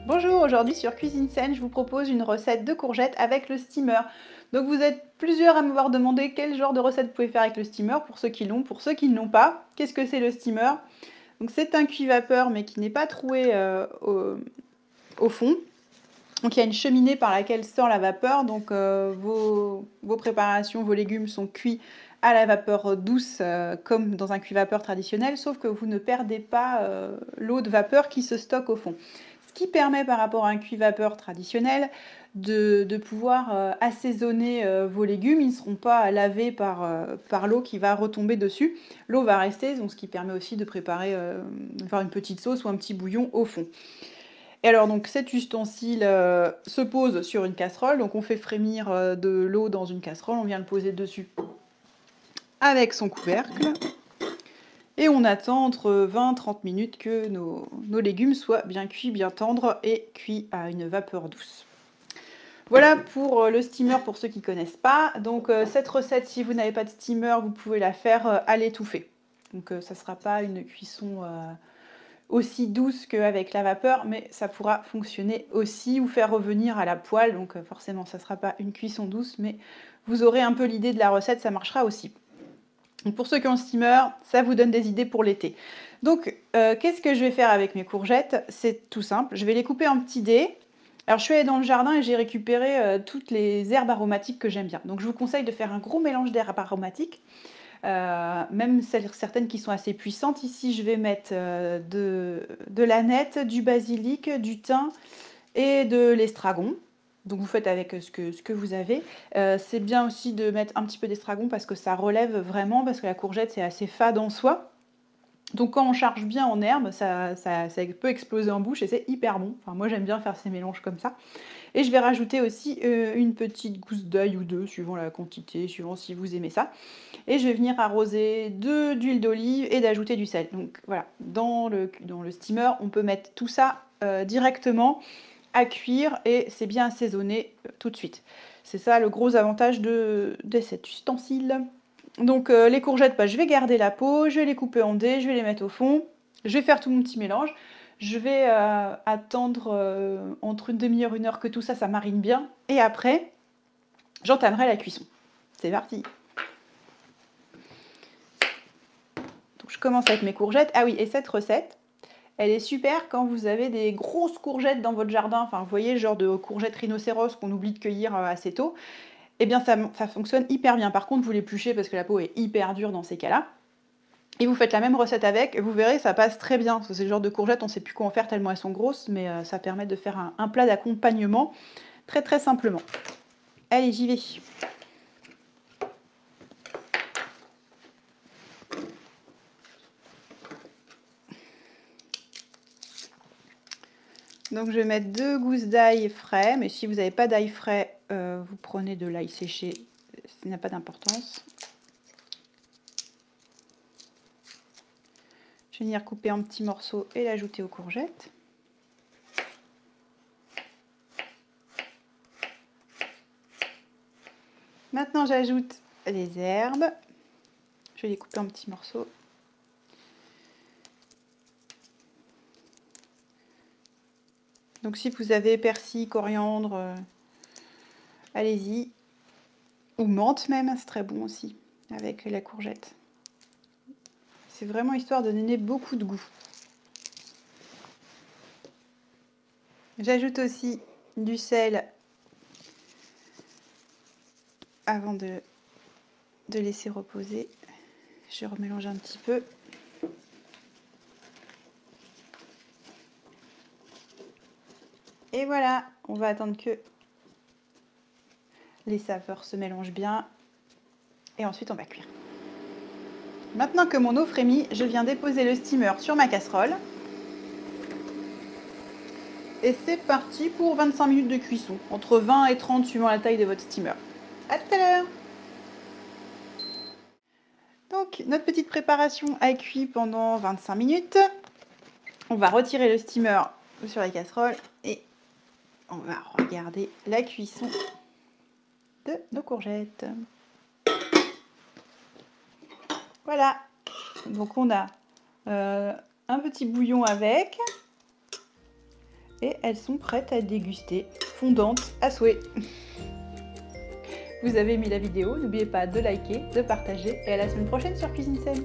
Bonjour, aujourd'hui sur Cuisine Saine, je vous propose une recette de courgettes avec le steamer. Donc vous êtes plusieurs à m'avoir demandé quel genre de recette vous pouvez faire avec le steamer, pour ceux qui l'ont, pour ceux qui ne l'ont pas. Qu'est-ce que c'est le steamer? Donc c'est un cuit-vapeur mais qui n'est pas troué au fond. Donc il y a une cheminée par laquelle sort la vapeur, donc vos préparations, vos légumes sont cuits à la vapeur douce comme dans un cuit-vapeur traditionnel, sauf que vous ne perdez pas l'eau de vapeur qui se stocke au fond. Ce qui permet par rapport à un cuit-vapeur traditionnel de pouvoir assaisonner vos légumes. Ils ne seront pas lavés par l'eau qui va retomber dessus. L'eau va rester, donc ce qui permet aussi de préparer, de faire une petite sauce ou un petit bouillon au fond. Et alors donc cet ustensile se pose sur une casserole, donc on fait frémir de l'eau dans une casserole, on vient le poser dessus avec son couvercle. Et on attend entre 20-30 minutes que nos légumes soient bien cuits, bien tendres et cuits à une vapeur douce. Voilà pour le steamer pour ceux qui ne connaissent pas. Donc cette recette, si vous n'avez pas de steamer, vous pouvez la faire à l'étouffée. Donc ça ne sera pas une cuisson aussi douce qu'avec la vapeur, mais ça pourra fonctionner aussi ou faire revenir à la poêle. Donc forcément, ça ne sera pas une cuisson douce, mais vous aurez un peu l'idée de la recette, ça marchera aussi. Donc pour ceux qui ont le steamer, ça vous donne des idées pour l'été. Donc qu'est-ce que je vais faire avec mes courgettes? C'est tout simple, je vais les couper en petits dés. Alors je suis allée dans le jardin et j'ai récupéré toutes les herbes aromatiques que j'aime bien. Donc je vous conseille de faire un gros mélange d'herbes aromatiques, même certaines qui sont assez puissantes. Ici je vais mettre de l'aneth, du basilic, du thym et de l'estragon. Donc vous faites avec ce que vous avez. C'est bien aussi de mettre un petit peu d'estragon parce que ça relève vraiment, parce que la courgette c'est assez fade en soi. Donc quand on charge bien en herbe, ça peut exploser en bouche et c'est hyper bon. Enfin moi j'aime bien faire ces mélanges comme ça. Et je vais rajouter aussi une petite gousse d'ail ou deux, suivant la quantité, suivant si vous aimez ça. Et je vais venir arroser d'huile d'olive et d'ajouter du sel. Donc voilà, dans le steamer, on peut mettre tout ça directement à cuire et c'est bien assaisonné tout de suite. C'est ça le gros avantage de cet ustensile. Donc les courgettes, je vais garder la peau, je vais les couper en dés, je vais les mettre au fond, je vais faire tout mon petit mélange. Je vais attendre entre une demi-heure, une heure que tout ça, ça marine bien. Et après, j'entamerai la cuisson. C'est parti. Donc je commence avec mes courgettes. Ah oui, et cette recette, elle est super quand vous avez des grosses courgettes dans votre jardin. Enfin, vous voyez, le genre de courgettes rhinocéros qu'on oublie de cueillir assez tôt. Eh bien, ça fonctionne hyper bien. Par contre, vous l'épluchez parce que la peau est hyper dure dans ces cas-là. Et vous faites la même recette avec, et vous verrez, ça passe très bien. Parce que c'est le genre de courgettes, on ne sait plus quoi en faire tellement elles sont grosses, mais ça permet de faire un plat d'accompagnement très très simplement. Allez, j'y vais. Donc je vais mettre 2 gousses d'ail frais, mais si vous n'avez pas d'ail frais, vous prenez de l'ail séché, ça n'a pas d'importance. Je vais venir couper en petits morceaux et l'ajouter aux courgettes. Maintenant j'ajoute les herbes. Je vais les couper en petits morceaux. Donc si vous avez persil, coriandre, allez-y. Ou menthe même, c'est très bon aussi, avec la courgette. C'est vraiment histoire de donner beaucoup de goût. J'ajoute aussi du sel avant de laisser reposer. Je remélange un petit peu. Et voilà, on va attendre que les saveurs se mélangent bien. Et ensuite, on va cuire. Maintenant que mon eau frémit, je viens déposer le steamer sur ma casserole. Et c'est parti pour 25 minutes de cuisson, entre 20 et 30 suivant la taille de votre steamer. A tout à l'heure! Donc notre petite préparation a cuit pendant 25 minutes. On va retirer le steamer sur la casserole et on va regarder la cuisson de nos courgettes. Voilà, donc on a un petit bouillon avec. Et elles sont prêtes à déguster, fondantes à souhait. Vous avez aimé la vidéo, n'oubliez pas de liker, de partager et à la semaine prochaine sur Cuisine Saine.